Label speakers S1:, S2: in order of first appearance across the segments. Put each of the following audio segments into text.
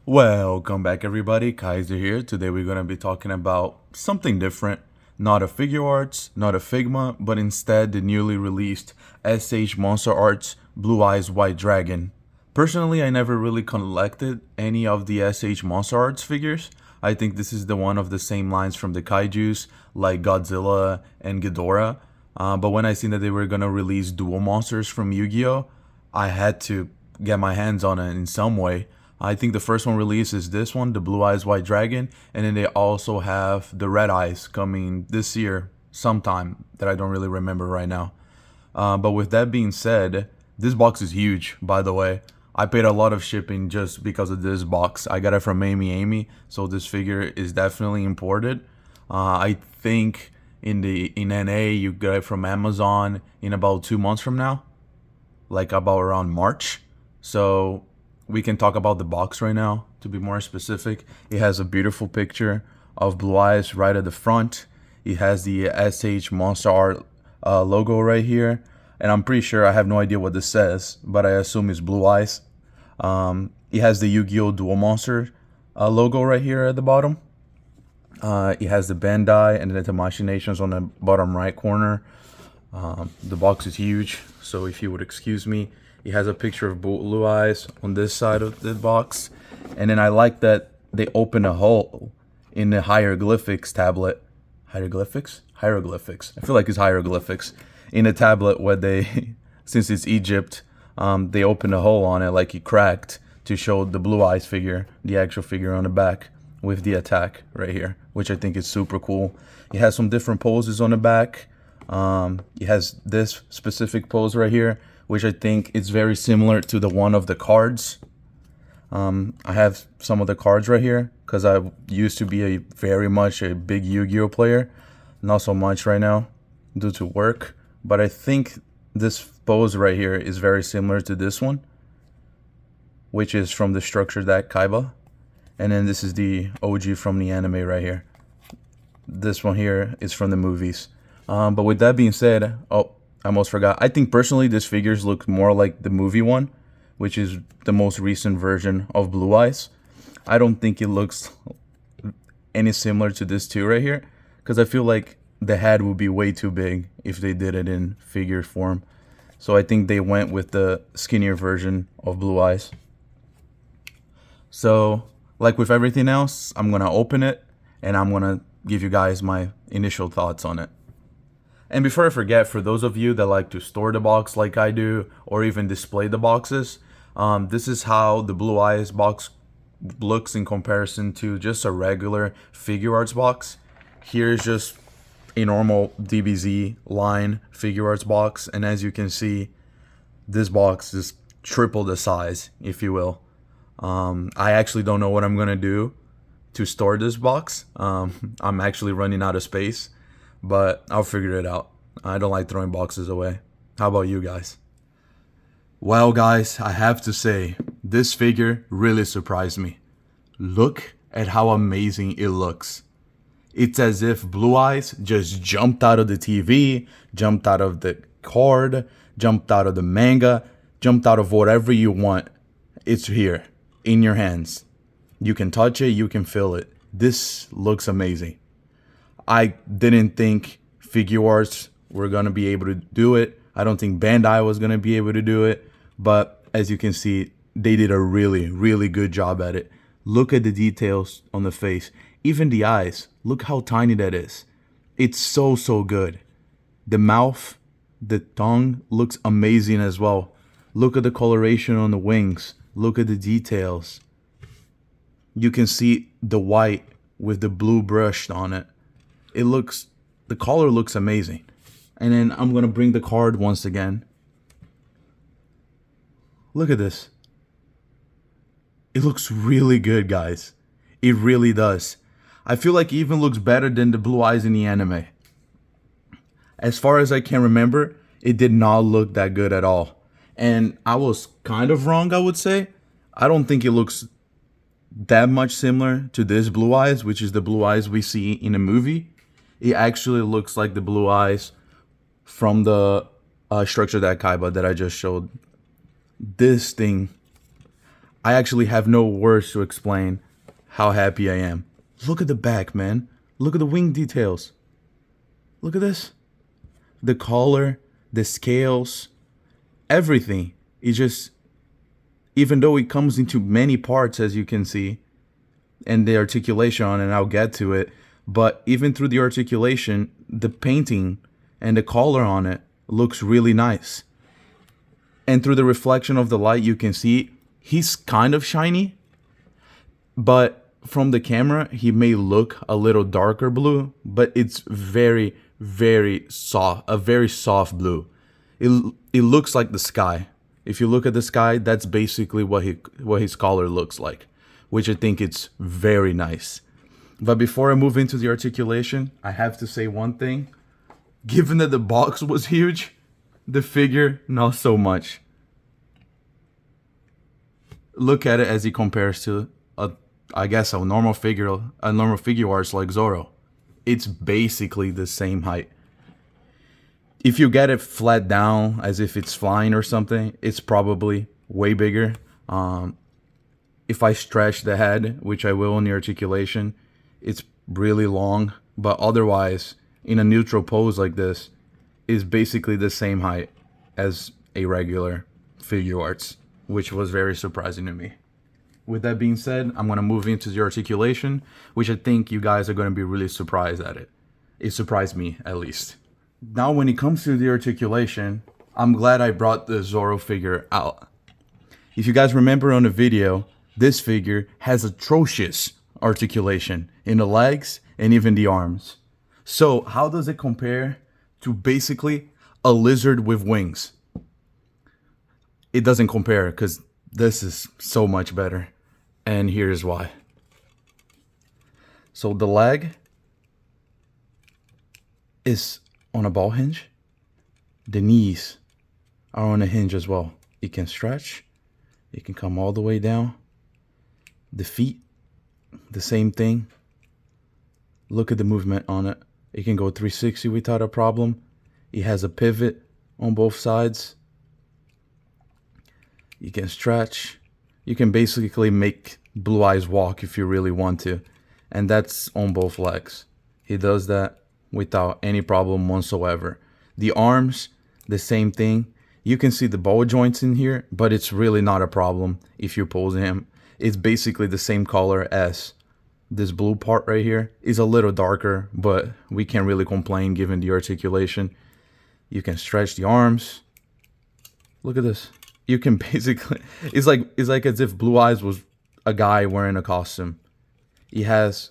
S1: Welcome back everybody, Kaiser here. Today we're going to be talking about something different. Not a figure arts, not a Figma, but instead the newly released MonsterArts Blue Eyes White Dragon. Personally, I never really collected any of the MonsterArts figures. I think this is the one of the same lines from the kaijus, like Godzilla and Ghidorah. But when I seen that they were going to release dual monsters from Yu-Gi-Oh!, I had to get my hands on it in some way. I think the first one released is this one, the Blue Eyes White Dragon, and then they also have the Red Eyes coming this year sometime that I don't really remember right now. But with that being said, this box is huge, by the way. I paid a lot of shipping just because of this box. I got it from Amy, so this figure is definitely imported. I think in NA you get it from Amazon in about 2 months from now, like about around March. So we can talk about the box right now. To be more specific, it has a beautiful picture of Blue Eyes right at the front. It has the MonsterArts logo right here, and I'm pretty sure, I have no idea what this says, but I assume it's Blue Eyes. It has the Yu-Gi-Oh! Duel Monster logo right here at the bottom. It has the Bandai and the machinations on the bottom right corner. The box is huge, so if you would excuse me, it has a picture of Blue Eyes on this side of the box. And then I like that they open a hole in the hieroglyphics tablet. Hieroglyphics? Hieroglyphics. I feel like it's hieroglyphics. In the tablet where they, since it's Egypt, they open a hole on it like it cracked to show the Blue Eyes figure, the actual figure on the back with the attack right here, which I think is super cool. It has some different poses on the back. It has this specific pose right here, which I think is very similar to the one of the cards. I have some of the cards right here because I used to be very much a big Yu-Gi-Oh player. Not so much right now due to work, but I think this pose right here is very similar to this one, which is from the structure deck Kaiba. And then this is the OG from the anime right here. This one here is from the movies. But with that being said, oh, I almost forgot. I think personally this figures look more like the movie one, which is the most recent version of Blue Eyes. I don't think it looks any similar to this two right here, because I feel like the head would be way too big if they did it in figure form. So I think they went with the skinnier version of Blue Eyes. So like with everything else, I'm going to open it and I'm going to give you guys my initial thoughts on it. And before I forget, for those of you that like to store the box like I do, or even display the boxes, this is how the Blue Eyes box looks in comparison to just a regular figure arts box. Here's just a normal DBZ line figure arts box, and as you can see, this box is triple the size, if you will. I actually don't know what I'm gonna do to store this box. I'm actually running out of space, but I'll figure it out. I don't like throwing boxes away. How about you guys? Well, guys, I have to say, this figure really surprised me. Look at how amazing it looks. It's as if Blue Eyes just jumped out of the TV, jumped out of the card, jumped out of the manga, jumped out of whatever you want. It's here, in your hands. You can touch it, you can feel it. This looks amazing. I didn't think figure arts were going to be able to do it. I don't think Bandai was going to be able to do it. But as you can see, they did a really, really good job at it. Look at the details on the face. Even the eyes. Look how tiny that is. It's so, so good. The mouth, the tongue looks amazing as well. Look at the coloration on the wings. Look at the details. You can see the white with the blue brushed on it. The color looks amazing. And then I'm going to bring the card once again. Look at this. It looks really good, guys. It really does. I feel like it even looks better than the Blue Eyes in the anime. As far as I can remember, it did not look that good at all. And I was kind of wrong, I would say. I don't think it looks that much similar to this Blue Eyes, which is the Blue Eyes we see in a movie. It actually looks like the Blue Eyes from the structure that Kaiba that I just showed. This thing, I actually have no words to explain how happy I am. Look at the back, man. Look at the wing details. Look at this. The collar, the scales, everything. It just, even though it comes into many parts, as you can see, and the articulation on it, and I'll get to it, but even through the articulation, the painting and the color on it looks really nice. And through the reflection of the light, you can see he's kind of shiny, but from the camera, he may look a little darker blue, but it's very, very soft, a very soft blue. It looks like the sky. If you look at the sky, that's basically what his color looks like, which I think it's very nice. But before I move into the articulation, I have to say one thing. Given that the box was huge, the figure, not so much. Look at it as he compares to I guess a normal figure arts like Zoro. It's basically the same height. If you get it flat down as if it's flying or something, it's probably way bigger. If I stretch the head, which I will in the articulation, it's really long. But otherwise, in a neutral pose like this, is basically the same height as a regular figure arts, which was very surprising to me. With that being said, I'm going to move into the articulation, which I think you guys are going to be really surprised at it. It surprised me, at least. Now, when it comes to the articulation, I'm glad I brought the Zoro figure out. If you guys remember on the video, this figure has atrocious articulation in the legs and even the arms. So, how does it compare to basically a lizard with wings? It doesn't compare because this is so much better. And here's why. So the leg is on a ball hinge. The knees are on a hinge as well. It can stretch. It can come all the way down. The feet, the same thing. Look at the movement on it. It can go 360 without a problem. It has a pivot on both sides. You can stretch. You can basically make Blue Eyes walk if you really want to. And that's on both legs. He does that without any problem whatsoever. The arms, the same thing. You can see the ball joints in here, but it's really not a problem if you pose him. It's basically the same color as this blue part right here. Is a little darker, but we can't really complain given the articulation. You can stretch the arms. Look at this. You can basically, it's like as if Blue Eyes was a guy wearing a costume. It has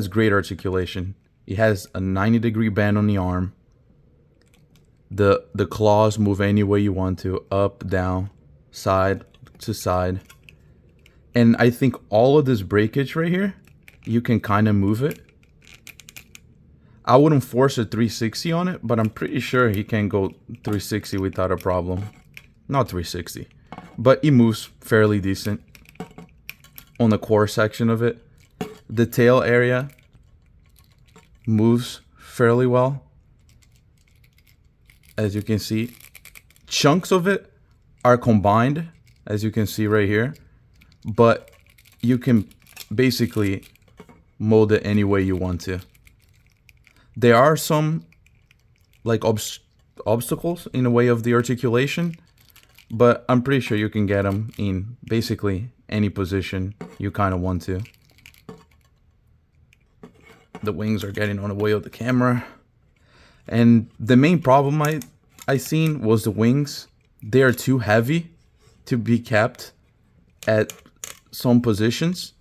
S1: great articulation. It has a 90-degree bend on the arm. The claws move any way you want to, up, down, side to side. And I think all of this breakage right here, you can kind of move it. I wouldn't force a 360 on it, but I'm pretty sure he can go 360 without a problem. Not 360, but he moves fairly decent on the core section of it. The tail area moves fairly well. As you can see, chunks of it are combined, as you can see right here, but you can basically mold it any way you want to. There are some like obstacles in the way of the articulation, but I'm pretty sure you can get them in basically any position you kind of want to. The wings are getting on the way of the camera. And the main problem I seen was the wings. They are too heavy to be kept at some positions.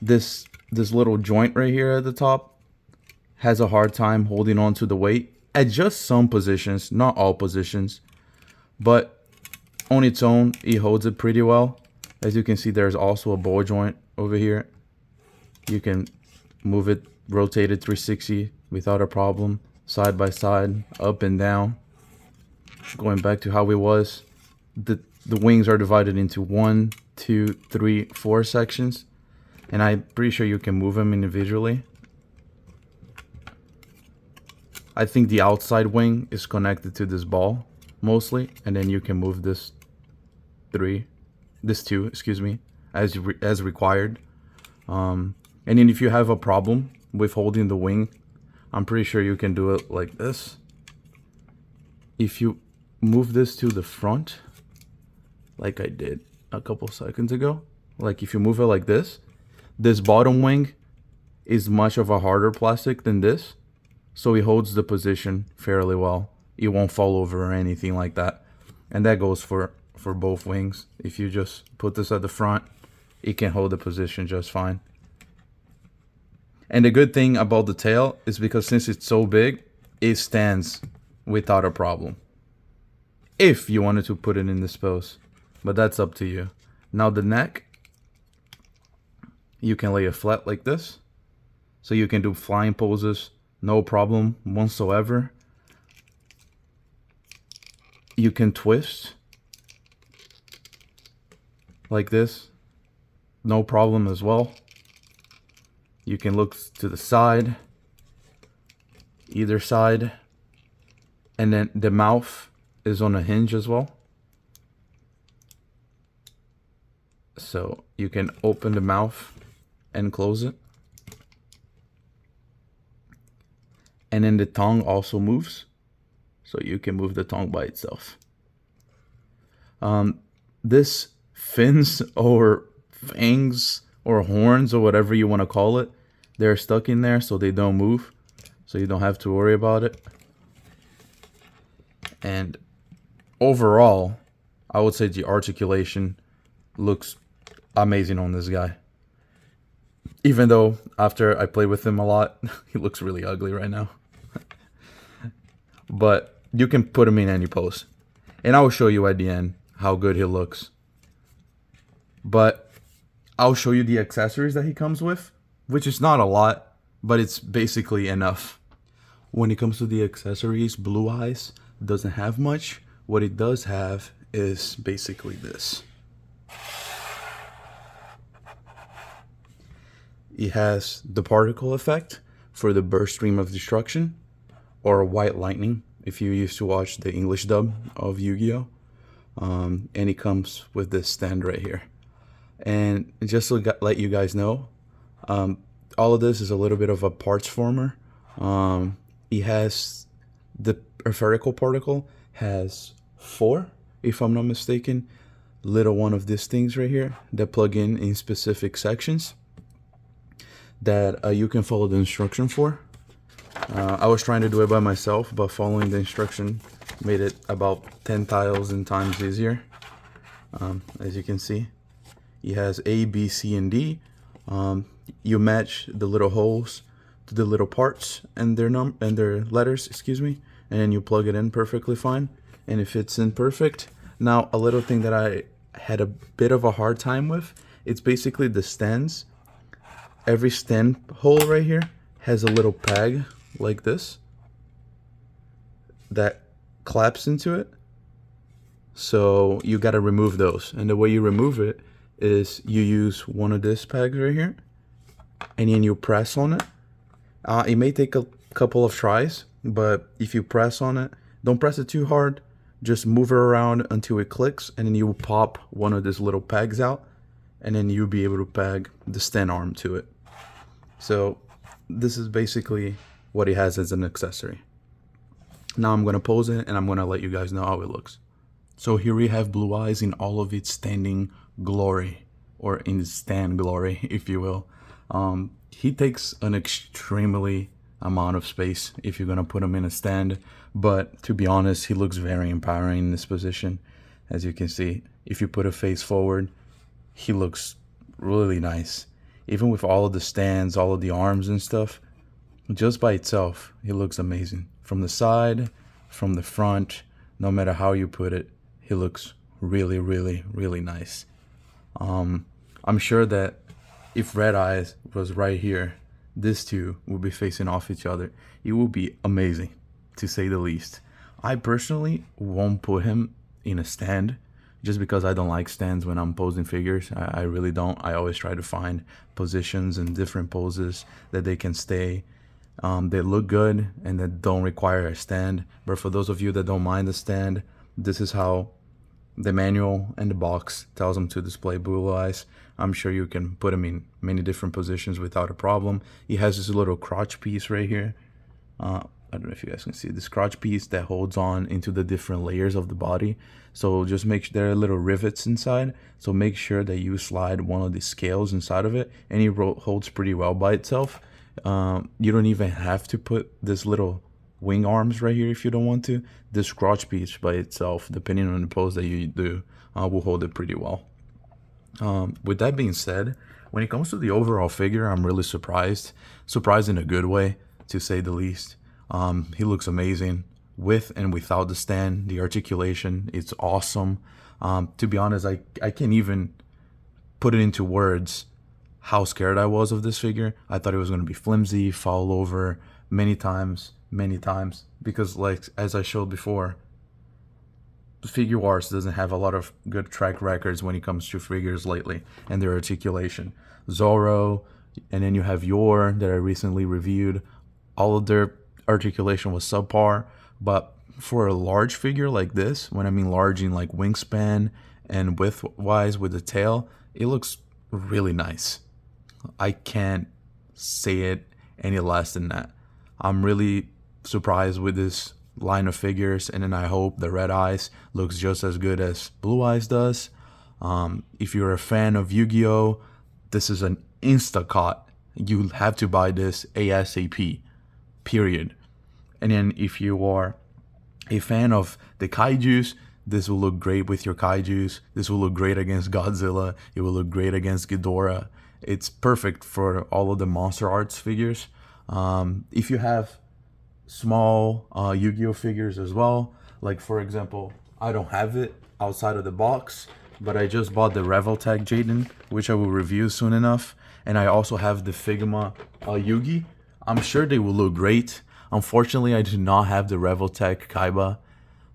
S1: This little joint right here at the top has a hard time holding on to the weight at just some positions, not all positions, but on its own, it holds it pretty well. As you can see, there's also a ball joint over here. You can move it, rotate it 360 without a problem, side by side, up and down. Going back to how it was, the wings are divided into 1, 2, 3, 4 sections, and I'm pretty sure you can move them individually. I think the outside wing is connected to this ball mostly, and then you can move this two, excuse me, as required. And then if you have a problem with holding the wing, I'm pretty sure you can do it like this. If you move this to the front, like I did a couple seconds ago, like if you move it like this bottom wing is much of a harder plastic than this, so it holds the position fairly well. It won't fall over or anything like that. And that goes for both wings. If you just put this at the front, it can hold the position just fine. And the good thing about the tail is because since it's so big, it stands without a problem. If you wanted to put it in this pose, but that's up to you. Now the neck, you can lay it flat like this. So you can do flying poses, no problem whatsoever. You can twist like this, no problem as well. You can look to the side, either side, and then the mouth is on a hinge as well. So you can open the mouth and close it. And then the tongue also moves, so you can move the tongue by itself. This fins or fangs or horns or whatever you want to call it, they're stuck in there so they don't move, so you don't have to worry about it. And overall, I would say the articulation looks amazing on this guy. Even though after I play with him a lot, he looks really ugly right now. But you can put him in any pose. And I will show you at the end how good he looks. But I'll show you the accessories that he comes with, which is not a lot, but it's basically enough. When it comes to the accessories, Blue Eyes doesn't have much. What it does have is basically this. It has the particle effect for the burst stream of destruction, or white lightning if you used to watch the English dub of Yu-Gi-Oh! And it comes with this stand right here. And just to let you guys know, all of this is a little bit of a parts former. It has the spherical particle has 4, if I'm not mistaken, little one of these things right here that plug in specific sections that you can follow the instruction for. I was trying to do it by myself, but following the instruction made it about 10,000 times easier. As you can see, it has A, B, C, and D. You match the little holes to the little parts and their letters, excuse me, and then you plug it in perfectly fine, and it fits in perfect. Now, a little thing that I had a bit of a hard time with, it's basically the stands. Every stand hole right here has a little peg like this that claps into it. So you got to remove those. And the way you remove it is you use one of these pegs right here, and then you press on it. It may take a couple of tries, but if you press on it, don't press it too hard. Just move it around until it clicks, and then you will pop one of these little pegs out, and then you'll be able to peg the stand arm to it. So this is basically what it has as an accessory. Now I'm going to pose it, and I'm going to let you guys know how it looks. So here we have Blue Eyes in all of its standing glory, or in its stand glory, if you will. He takes an extremely amount of space if you're going to put him in a stand, but to be honest, he looks very empowering in this position. As you can see, if you put a face forward, he looks really nice. Even with all of the stands, all of the arms and stuff, just by itself, he looks amazing. From the side, from the front, no matter how you put it, he looks really, really, really nice. I'm sure that if Red Eyes was right here, these two would be facing off each other. It would be amazing, to say the least. I personally won't put him in a stand, just because I don't like stands when I'm posing figures. I really don't. I always try to find positions and different poses that they can stay. They look good and that don't require a stand. But for those of you that don't mind the stand, this is how The manual and the box tells him to display blue eyes. I'm sure you can put him in many different positions without a problem. He has this little crotch piece right here. I don't know if you guys can see this crotch piece that holds on into the different layers of the body. So just make sure there are little rivets inside. So make sure that you slide one of the scales inside of it, and it holds pretty well by itself. You don't even have to put this little wing arms right here if you don't want to. This crotch piece by itself, depending on the pose that you do, will hold it pretty well. With that being said, when it comes to the overall figure, I'm really surprised in a good way, to say the least. He looks amazing with and without the stand. The articulation, it's awesome. To be honest, I can't even put it into words how scared I was of this figure. I thought it was going to be flimsy, fall over many times, because like as I showed before, Figuarts doesn't have a lot of good track records when it comes to figures lately and their articulation. Zorro, and then you have Yor that I recently reviewed. All of their articulation was subpar, but for a large figure like this, when I mean large in like wingspan and width wise with the tail, it looks really nice. I can't say it any less than that. I'm really surprised with this line of figures, and then I hope the red eyes looks just as good as blue eyes does. If you're a fan of Yu-Gi-Oh, this is an insta-caught. You have to buy this ASAP, period. And then if you are a fan of the kaijus, this will look great with your kaijus. This will look great against Godzilla. It will look great against Ghidorah. It's perfect for all of the MonsterArts figures. If you have small Yu-Gi-Oh figures as well, like for example, I don't have it outside of the box, but I just bought the Revoltech Jaden, which I will review soon enough, and I also have the Figma Yugi. I'm sure they will look great. Unfortunately, I do not have the Revoltech Kaiba.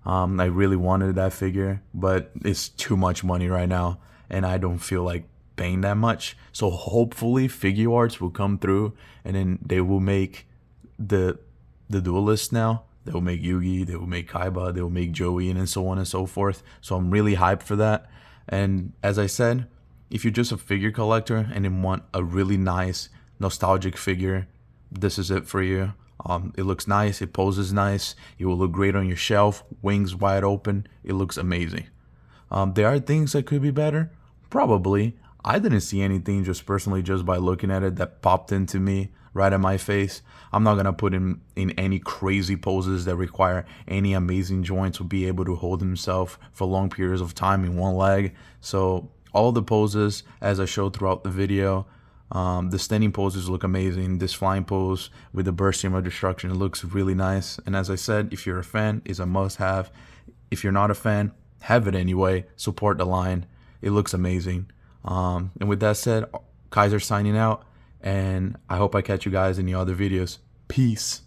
S1: I really wanted that figure, but it's too much money right now, and I don't feel like paying that much. So hopefully Figuarts will come through, and then they will make the duelists now. They will make Yugi, they will make Kaiba, they will make Joey, and then so on and so forth. So I'm really hyped for that. And as I said, if you're just a figure collector and then want a really nice nostalgic figure, this is it for you. It looks nice, it poses nice, it will look great on your shelf, wings wide open, it looks amazing. There are things that could be better, probably. I didn't see anything just personally just by looking at it that popped into me right at my face. I'm not gonna put him in any crazy poses that require any amazing joints to be able to hold himself for long periods of time in one leg. So all the poses, as I showed throughout the video, the standing poses look amazing. This flying pose with the bursting of destruction, it looks really nice. And as I said, if you're a fan, it's a must-have. If you're not a fan, have it anyway. Support the line. It looks amazing. And with that said, Kaiser signing out, and I hope I catch you guys in the other videos. Peace.